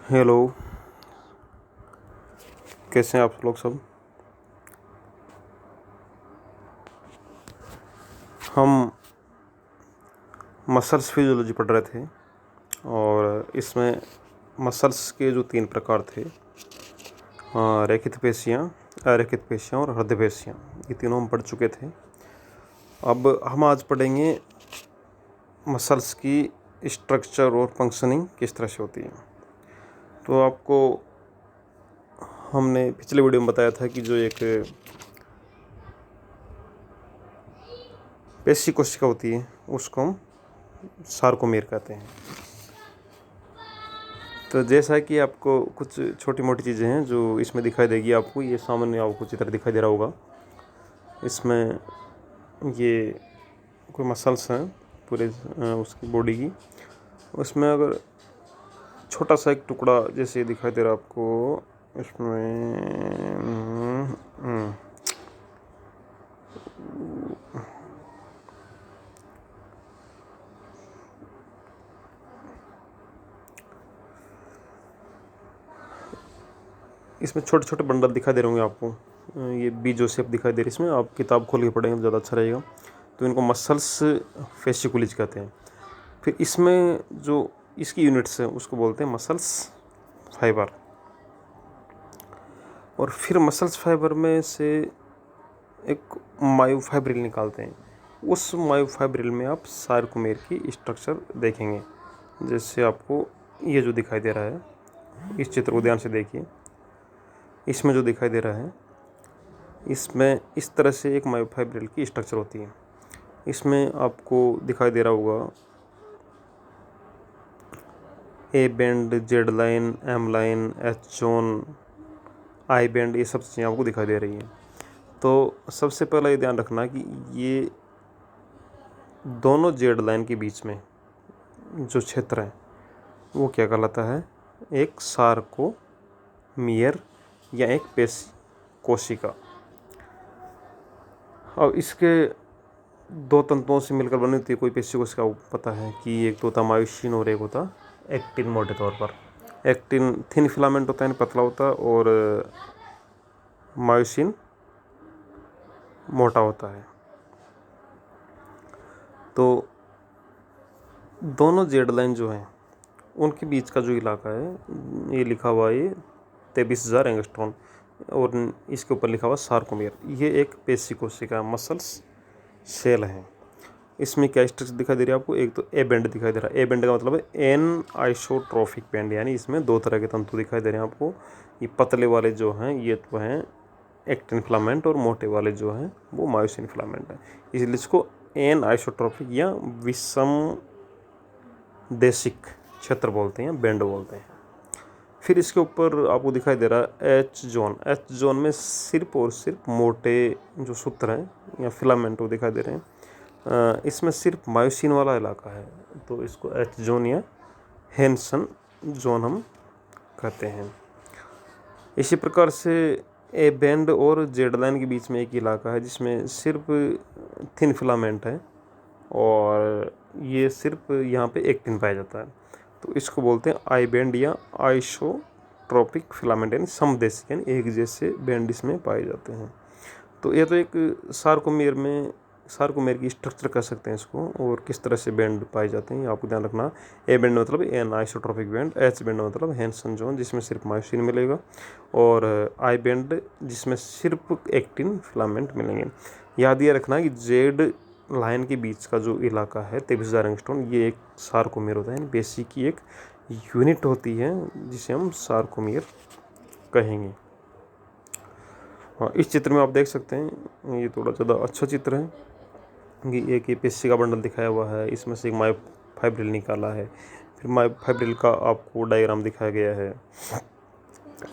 Hello. कैसे हैं आप लोग सब। हम मसल्स फिजियोलॉजी पढ़ रहे थे और इसमें मसल्स के जो 3 प्रकार थे, रेखित पेशियाँ, अरेखित पेशियाँ और हृदय पेशियाँ, ये तीनों हम पढ़ चुके थे। अब हम आज पढ़ेंगे मसल्स की स्ट्रक्चर और फंक्शनिंग किस तरह से होती है। तो आपको हमने पिछले वीडियो में बताया था कि जो एक पेशी कोशिका होती है उसको हम सार्कोमेर कहते हैं। तो जैसा कि आपको कुछ छोटी मोटी चीज़ें हैं जो इसमें दिखाई देगी आपको, ये सामान्य आपको चित्र दिखाई दे रहा होगा। इसमें ये कोई मसल्स हैं पूरे उसकी बॉडी की। उसमें अगर छोटा सा एक टुकड़ा जैसे दिखाई दे रहा आपको, इसमें इसमें छोटे छोटे बंडल दिखाई दे रहे होंगे आपको। ये बीजो शेप दिखाई दे रही है। इसमें आप किताब खोल के पढ़ेंगे तो ज़्यादा अच्छा रहेगा। तो इनको मसल्स फेसिकुलिज कहते हैं। फिर इसमें जो इसकी यूनिट्स है उसको बोलते हैं मसल्स फाइबर। और फिर मसल्स फाइबर में से एक मायोफाइब्रिल निकालते हैं। उस मायोफाइब्रिल में आप सार्कोमेर की स्ट्रक्चर देखेंगे। जैसे आपको ये जो दिखाई दे रहा है, इस चित्र को ध्यान से देखिए। इसमें जो दिखाई दे रहा है, इसमें इस तरह से एक मायोफाइब्रिल की स्ट्रक्चर होती है। इसमें आपको दिखाई दे रहा होगा A band, Z line, M line, H zone, I band, ये सब चीज़ें आपको दिखाई दे रही हैं। तो सबसे पहले ये ध्यान रखना कि ये दोनों जेड लाइन के बीच में जो क्षेत्र है वो क्या कहलाता है, एक सार्कोमियर या एक पेशी कोशिका। अब इसके 2 तंतुओं से मिलकर बनी होती है कोई पेशी कोशिका। पता है कि एक तो होता मायोसिन और एक होता एक्टिन। मोटे तौर पर एक्टिन थिन फिलामेंट होता है, पतला होता है, और मायोसिन मोटा होता है। तो दोनों जेड लाइन जो हैं उनके बीच का जो इलाका है, ये लिखा हुआ है 23,000 एंगस्ट्रॉम, और इसके ऊपर लिखा हुआ सार्कोमेर। ये एक पेशी कोशिका मसल्स सेल हैं। इसमें क्या स्ट्रक्चर दिखाई दे रही है आपको, एक तो ए बैंड दिखाई दे रहा है। ए बैंड का मतलब है एन आइसोट्रोफिक बैंड, यानी इसमें 2 तरह के तंतु दिखाई दे रहे हैं आपको। ये पतले वाले जो हैं ये तो हैं एक्टिन फिलामेंट, और मोटे वाले जो हैं वो मायोसिन फिलामेंट है। इसलिए इसको एन आइसोट्रोफिक या विषम देशिक क्षेत्र बोलते हैं, बैंड बोलते हैं। फिर इसके ऊपर आपको दिखाई दे रहा है एच जोन। एच जोन में सिर्फ और सिर्फ मोटे जो सूत्र हैं या फिलामेंट वो दिखाई दे रहे हैं। इसमें सिर्फ मायोसिन वाला इलाका है, तो इसको एच जोन या हेंसन जोन हम कहते हैं। इसी प्रकार से ए बैंड और जेड लाइन के बीच में एक इलाका है जिसमें सिर्फ थिन फिलामेंट है, और ये सिर्फ यहाँ पे एक्टिन पाया जाता है। तो इसको बोलते हैं आई बैंड या आइसोट्रोपिक फिलामेंट, यानी समदेशी, यानी एक जैसे बैंड इसमें पाए जाते हैं। तो ये तो एक सार्कोमेर की स्ट्रक्चर कह सकते हैं इसको, और किस तरह से बैंड पाए जाते हैं आपको ध्यान रखना। ए बैंड मतलब anisotropic band, H band मतलब हेंसन जोन जिसमें सिर्फ मायोसिन मिलेगा, और आई बैंड जिसमें सिर्फ एक्टिन फिलामेंट मिलेंगे। याद ये रखना कि जेड लाइन के बीच का जो इलाका है 23,000 एंगस्ट्रॉम, ये एक सार्कोमेर होता है, पेशी की एक यूनिट होती है जिसे हम सार्कोमेर कहेंगे। हाँ, इस चित्र में आप देख सकते हैं, ये थोड़ा ज़्यादा अच्छा चित्र है कि एक ये पेशी का बंडल दिखाया हुआ है, इसमें से एक मायोफाइब्रिल निकाला है। फिर मायोफाइब्रिल का आपको डायग्राम दिखाया गया है।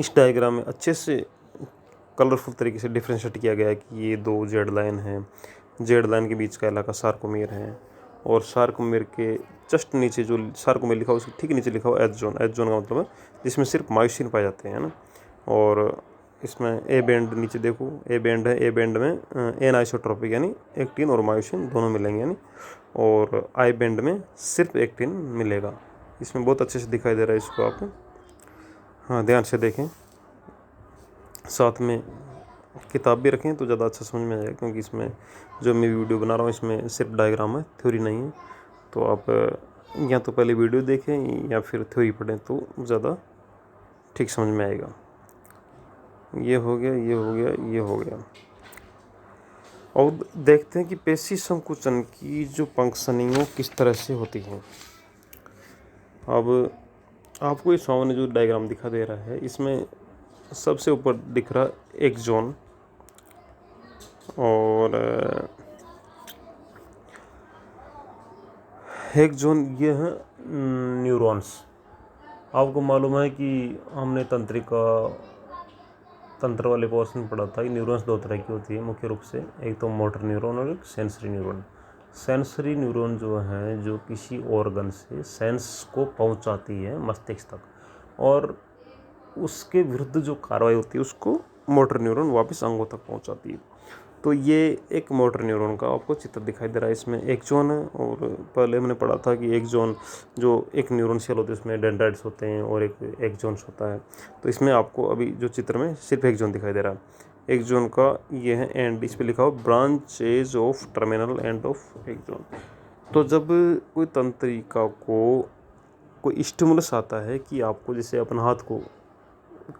इस डायग्राम में अच्छे से कलरफुल तरीके से डिफ्रेंशिएट किया गया है कि ये 2 जेड लाइन हैं। जेड लाइन के बीच का इलाका सार्कोमेर है, और सार्कोमेर के जस्ट नीचे जो सार्कोमेर लिखा हुआ उसके ठीक नीचे लिखा हुआ एच जोन। एच जोन का मतलब है जिसमें सिर्फ मायोसिन पाए जाते हैं ना। और इसमें ए बैंड नीचे देखो, ए बैंड है, ए बैंड में एन आइसोट्रोपिक यानी एक्टिन और मायोसिन दोनों मिलेंगे यानी, और आई बैंड में सिर्फ एक्टिन मिलेगा। इसमें बहुत अच्छे से दिखाई दे रहा है इसको आप। हाँ, ध्यान से देखें, साथ में किताब भी रखें तो ज़्यादा अच्छा समझ में आएगा, क्योंकि इसमें जो मैं वीडियो बना रहा हूँ इसमें सिर्फ डायग्राम है, थ्योरी नहीं है। तो आप या तो पहले वीडियो देखें या फिर थ्योरी पढ़ें तो ज़्यादा ठीक समझ में आएगा। ये हो गया, ये हो गया, ये हो गया। और देखते हैं कि पेशी संकुचन की जो फंक्शनिंग किस तरह से होती है। अब आपको ये सामने जो डायग्राम दिखा दे रहा है, इसमें सबसे ऊपर दिख रहा एक जोन, और एक जोन ये है न्यूरॉन्स। आपको मालूम है कि हमने तंत्र वाले पोर्शन में पढ़ा था कि न्यूरॉन्स दो तरह की होती है मुख्य रूप से, एक तो मोटर न्यूरॉन और एक सेंसरी न्यूरॉन। सेंसरी न्यूरॉन जो है जो किसी ऑर्गन से सेंस को पहुंचाती है मस्तिष्क तक, और उसके विरुद्ध जो कार्रवाई होती है उसको मोटर न्यूरॉन वापस अंगों तक पहुंचाती है। तो ये एक मोटर न्यूरॉन का आपको चित्र दिखाई दे रहा है। इसमें एक जोन है, और पहले हमने पढ़ा था कि एक जोन जो एक न्यूरॉन सेल होते हैं उसमें डेंड्राइट्स होते हैं और एक जोन्स होता है। तो इसमें आपको अभी जो चित्र में सिर्फ एक जोन दिखाई दे रहा है। एक जोन का ये है एंड, इस पर लिखा हो branches of terminal end of एक जोन। तो जब कोई तंत्रिका को कोई स्टिमुलस आता है कि आपको जैसे अपना हाथ को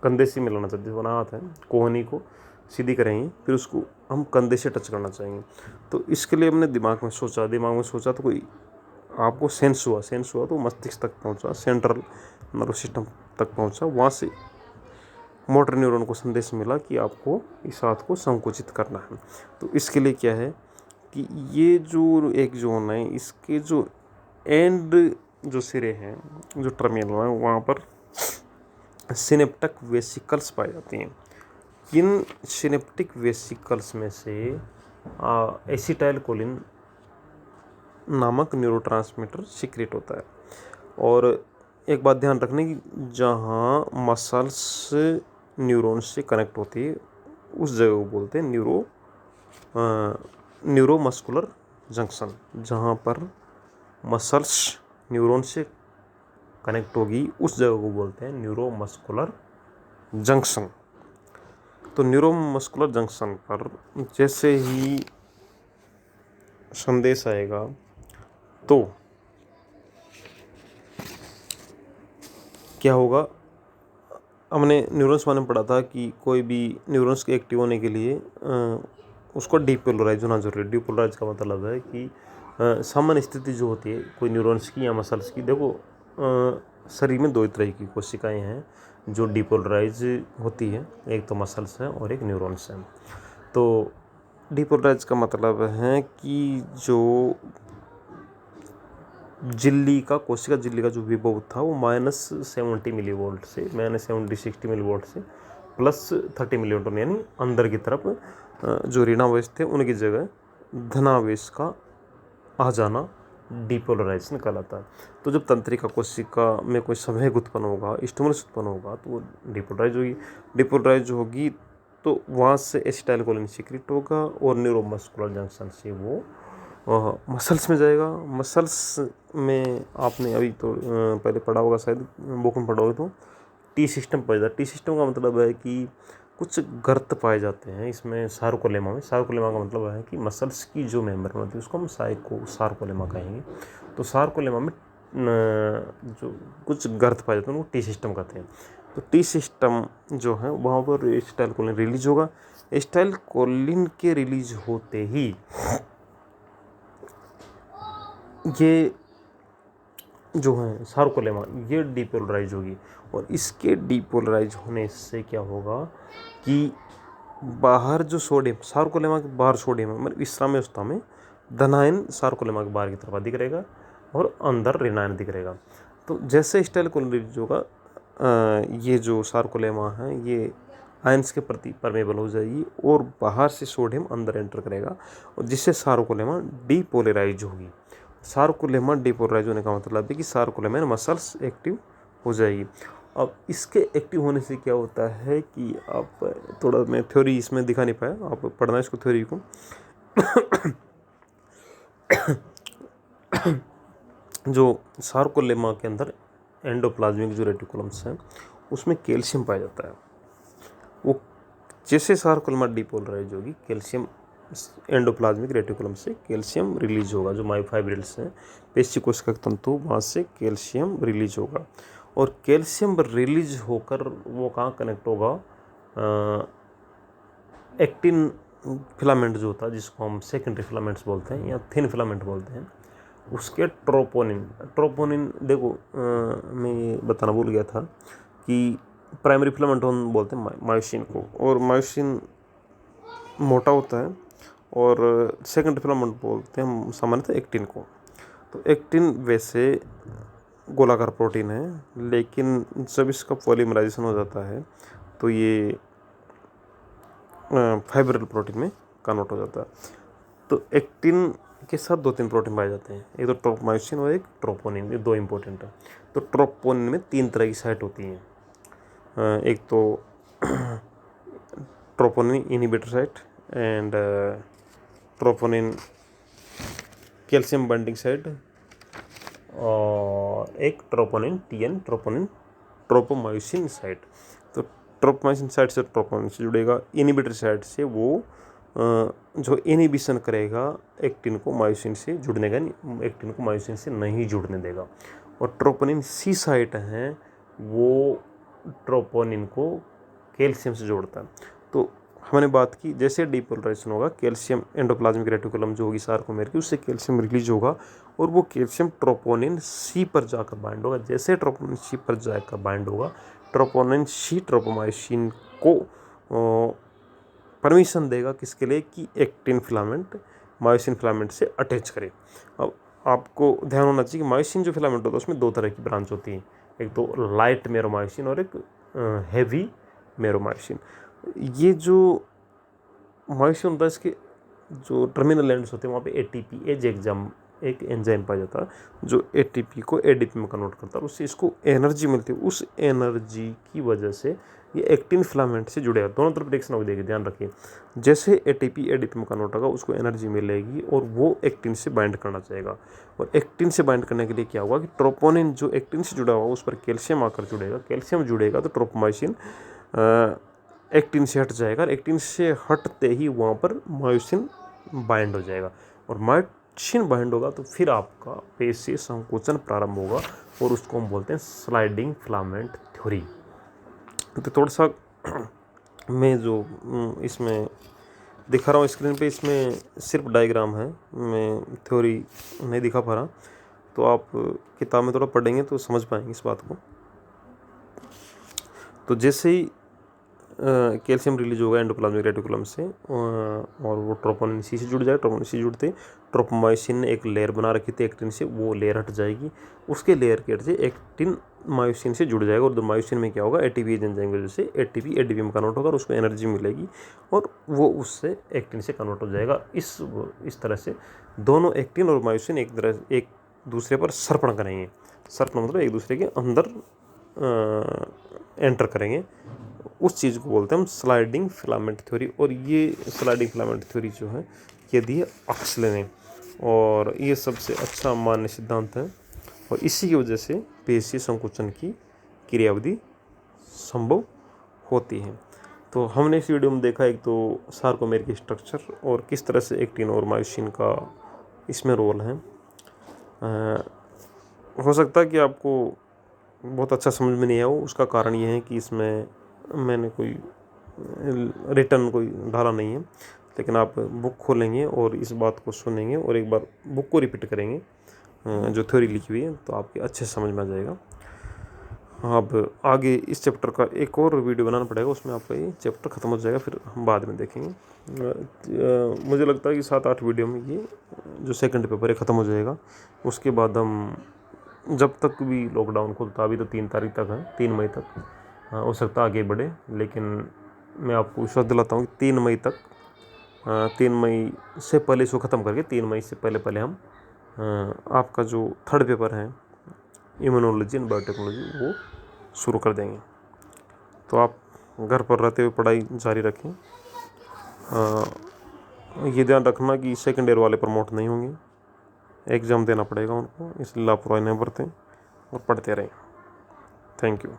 कंधे से मिलाना चाहते हैं, अपना हाथ है कोहनी को सीधी करेंगे, फिर उसको हम कंधे से टच करना चाहेंगे, तो इसके लिए हमने दिमाग में सोचा तो कोई आपको सेंस हुआ तो मस्तिष्क तक पहुंचा, सेंट्रल नर्वस सिस्टम तक पहुंचा, वहाँ से मोटर न्यूरॉन को संदेश मिला कि आपको इस हाथ को संकुचित करना है। तो इसके लिए क्या है कि ये जो एक जोन है इसके जो एंड जो सिरे हैं, जो टर्मिनल है, वहाँ पर सिनेप्टिक वेसिकल्स पाई जाती हैं। इन सिनेप्टिक वेसिकल्स में से एसिटाइलकोलिन नामक न्यूरोट्रांसमीटर सीक्रेट होता है। और एक बात ध्यान रखने की, जहाँ मसल्स न्यूरॉन से कनेक्ट होती है उस जगह को बोलते हैं न्यूरोमस्कुलर जंक्शन। जहाँ पर मसल्स न्यूरॉन से कनेक्ट होगी उस जगह को बोलते हैं न्यूरोमस्कुलर जंक्शन। तो न्यूरोमस्कुलर जंक्शन पर जैसे ही संदेश आएगा तो क्या होगा, हमने न्यूरॉन्स में पढ़ा था कि कोई भी न्यूरॉन्स के एक्टिव होने के लिए उसको डीपोलराइज होना जरूरी है। डीपोलराइज का मतलब है कि सामान्य स्थिति जो होती है कोई न्यूरॉन्स की या मसल्स की, देखो शरीर में दो तरह की कोशिकाएं हैं जो डीपोलराइज होती है, एक तो मसल्स है और एक न्यूरॉन्स है। तो डीपोलराइज का मतलब है कि जो कोशिका झिल्ली का जो विभव था वो -70 मिलीवोल्ट से -60 मिलीवोल्ट से +30 मिलीवोल्ट, यानी अंदर की तरफ जो ऋणावेश थे उनकी जगह धनावेश का आ जाना डीपोलराइजेशन कहलाता है। तो जब तंत्रिका कोशिका में कोई संवेग उत्पन्न होगा, स्टिमुलस उत्पन्न होगा, तो वो डीपोलराइज होगी तो वहाँ से एसिटाइलकोलिन सीक्रेट होगा और न्यूरोमस्कुलर जंक्शन से वो मसल्स में जाएगा। मसल्स में आपने अभी तो पहले पढ़ा होगा, शायद बुक में पढ़ा होगा, तो टी सिस्टम पाया जाता है। टी सिस्टम का मतलब है कि कुछ गर्त पाए जाते हैं इसमें सार्कोलेमा में। सार्कोलेमा का मतलब है कि मसल्स की जो मेम्ब्रेन होती है उसको हम सार्कोलेमा कहेंगे। तो सार्कोलेमा में जो कुछ गर्त पाए जाते हैं उनको टी सिस्टम कहते हैं। तो टी सिस्टम जो है वहाँ पर एसिटाइलकोलिन रिलीज होगा। एसिटाइलकोलिन के रिलीज होते ही ये जो है सार्कोलेमा ये डीपोलराइज होगी, और इसके डीपोलराइज होने से क्या होगा कि बाहर जो सोडियम, सार्कोलेमा के बाहर सोडियम है, मतलब विश्राम्य अवस्था में धनायन सार्कोलेमा के बाहर की तरफ दिख रहेगा और अंदर ऋणायन दिख रहेगा। तो जैसे एसिटाइलकोलिन रिलीज होगा ये जो सार्कोलेमा है ये आयंस के प्रति परमेबल हो जाएगी और बाहर से सोडियम अंदर एंटर करेगा, और जिससे सार्कोलेमा डीपोलराइज होगी। सार्कोलेमा डीपोलराइज होने का मतलब है कि सार्कोलेमा मसल्स एक्टिव हो जाएगी। अब इसके एक्टिव होने से क्या होता है कि आप थोड़ा, मैं थ्योरी इसमें दिखा नहीं पाया, आप पढ़ना इसको थ्योरी को। जो सार्कोलेमा के अंदर एंडोप्लाज्मिक जो रेटिकुलम्स हैं उसमें कैल्शियम पाया जाता है। वो जैसे सारकोल्मा डिपोलराइज होगी, कैल्शियम एंडोप्लाज्मिक रेटिकुलम से कैल्शियम रिलीज होगा, जो मायोफाइब्रिल्स हैं पेशी कोशिका तंतु, वहाँ से कैल्शियम रिलीज होगा। और कैल्शियम रिलीज होकर वो कहाँ कनेक्ट होगा, एक्टिन फिलामेंट जो होता है, जिसको हम सेकेंडरी फिलामेंट्स बोलते हैं या थिन फिलामेंट बोलते हैं, उसके ट्रोपोनिन देखो, मैं ये बताना भूल गया था कि प्राइमरी फिलामेंट हम बोलते हैं मायोसिन को, और मायोसिन मोटा होता है, और सेकंड फिलामेंट बोलते हैं हम सामान्यतः एक्टिन को। तो एक्टिन वैसे गोलाकार प्रोटीन है, लेकिन जब इसका पॉलीमराइजेशन हो जाता है तो ये फाइब्रिल प्रोटीन में कन्वर्ट हो जाता है। तो एक्टिन के साथ 2-3 प्रोटीन पाए जाते हैं, एक तो ट्रोपोमायोसिन और एक ट्रोपोनिन, ये 2 इंपॉर्टेंट है। तो ट्रोपोनिन में 3 तरह की साइट होती हैं, एक तो troponin inhibitor site and troponin calcium binding site, और एक ट्रोपोनिन TN ट्रोपोमायोसिन साइट। तो ट्रोपोमायोसिन साइट से ट्रोपोनिन से जुड़ेगा, इनहिबिटर साइट से वो जो इनहिबिशन करेगा एक्टिन को मायोसिन से जुड़ने का, एक्टिन को मायोसिन से नहीं जुड़ने देगा। और ट्रोपोनिन C साइट है, वो ट्रोपोनिन को कैल्शियम से जोड़ता है। तो हमने बात की जैसे डिपोलराइजेशन होगा, कैल्शियम एंडोप्लाज्मिक रेटिकुलम जो होगी सारकोमेर की, उससे कैल्शियम रिलीज होगा और वो कैल्शियम ट्रोपोनिन C पर जाकर बाइंड होगा। जैसे ट्रोपोनिन C पर जाकर बाइंड होगा, ट्रोपोनिन C ट्रोपोमायोसिन को परमिशन देगा किसके लिए, कि एक्टिन फिलामेंट मायोसिन फिलामेंट से अटैच करे। अब आपको ध्यान होना चाहिए कि मायोसिन जो फिलामेंट होता है उसमें 2 तरह की ब्रांच होती है, एक तो लाइट मेरोमायोसिन और एक हैवी मेरोमायोसिन। ये जो मायोसिन होता है, इसके जो टर्मिनल एंड्स होते हैं वहाँ पे ATP एक एंजाइम पाया जाता है जो ATP को ADP में कन्वर्ट करता है, उससे इसको एनर्जी मिलती है। उस एनर्जी की वजह से ये एक्टिन फिलामेंट से जुड़ेगा। दोनों तरफ रिएक्शन हो जाएगी, ध्यान रखिए। जैसे ATP ADP में कन्वर्ट होगा, उसको एनर्जी मिलेगी और वो एक्टिन से बाइंड करना चाहेगा। और एक्टिन से बाइंड करने के लिए क्या होगा कि ट्रोपोनिन जो एक्टिन से जुड़ा हुआ उस पर कैल्शियम आकर जुड़ेगा, कैल्शियम जुड़ेगा तो ट्रोपोमायोसिन एक्टिन से हट जाएगा, और एक्टिन से हटते ही वहाँ पर मायोसिन बाइंड हो जाएगा। और मायोसिन बाइंड होगा तो फिर आपका पेशी संकोचन प्रारंभ होगा, और उसको हम बोलते हैं स्लाइडिंग फिलामेंट थ्योरी। तो थोड़ा सा मैं जो इसमें दिखा रहा हूँ स्क्रीन पे, इसमें सिर्फ डायग्राम है, मैं थ्योरी नहीं दिखा पा रहा। तो आप किताब में थोड़ा पढ़ेंगे तो समझ पाएंगे इस बात को। तो जैसे ही कैल्शियम रिलीज होगा एंडोप्लाज्मिक रेटिकुलम से, और वो ट्रोपोनिन C से जुड़ जाएगा। ट्रोपोनिन C जुड़ते ट्रोपोमायोसिन ने एक लेयर बना रखी थी एक्टिन से, वो लेयर हट जाएगी, उसके लेयर के हट से एक्टिन मायोसिन से जुड़ जाएगा। और मायोसिन में क्या होगा, ATP एंजाइम की वजह से ATP ADP में कन्वर्ट होगा और उसको एनर्जी मिलेगी और वो उससे एक्टिन से कन्वर्ट हो जाएगा। इस तरह से दोनों एक्टिन और मायोसिन एक दूसरे पर सर्पण करेंगे। सर्पण मतलब एक दूसरे के अंदर एंटर करेंगे। उस चीज़ को बोलते हैं हम स्लाइडिंग फिलामेंट थ्योरी। और ये स्लाइडिंग फिलामेंट थ्योरी जो है ये दी है ऑक्सले ने, और ये सबसे अच्छा मान्य सिद्धांत है, और इसी की वजह से पेशी संकुचन की क्रियाविधि संभव होती है। तो हमने इस वीडियो में देखा एक तो सार्कोमेर की स्ट्रक्चर और किस तरह से एक्टिन और मायोसिन का इसमें रोल है। हो सकता है कि आपको बहुत अच्छा समझ में नहीं आया हो, उसका कारण ये है कि इसमें मैंने कोई रिटर्न कोई डाला नहीं है, लेकिन आप बुक खोलेंगे और इस बात को सुनेंगे और एक बार बुक को रिपीट करेंगे जो थ्योरी लिखी हुई है, तो आपके अच्छे से समझ में आ जाएगा। अब आगे इस चैप्टर का एक और वीडियो बनाना पड़ेगा, उसमें आपका ये चैप्टर ख़त्म हो जाएगा, फिर हम बाद में देखेंगे। मुझे लगता है कि 7-8 वीडियो में ये जो सेकंड पेपर है ख़त्म हो जाएगा। उसके बाद हम जब तक भी लॉकडाउन खुलता, अभी तो 3 तारीख तक है, 3 मई तक, हो सकता आगे बढ़े, लेकिन मैं आपको विश्वास दिलाता हूँ कि 3 मई तक, 3 मई से पहले इसको ख़त्म करके 3 मई से पहले हम आपका जो थर्ड पेपर है इम्यूनोलॉजी एंड बायोटेक्नोलॉजी वो शुरू कर देंगे। तो आप घर पर रहते हुए पढ़ाई जारी रखें। ये ध्यान रखना कि सेकेंड ईयर वाले प्रमोट नहीं होंगे, एग्ज़ाम देना पड़ेगा उनको, इसलिए लापरवाही नहीं बरतें और पढ़ते रहें। Thank you.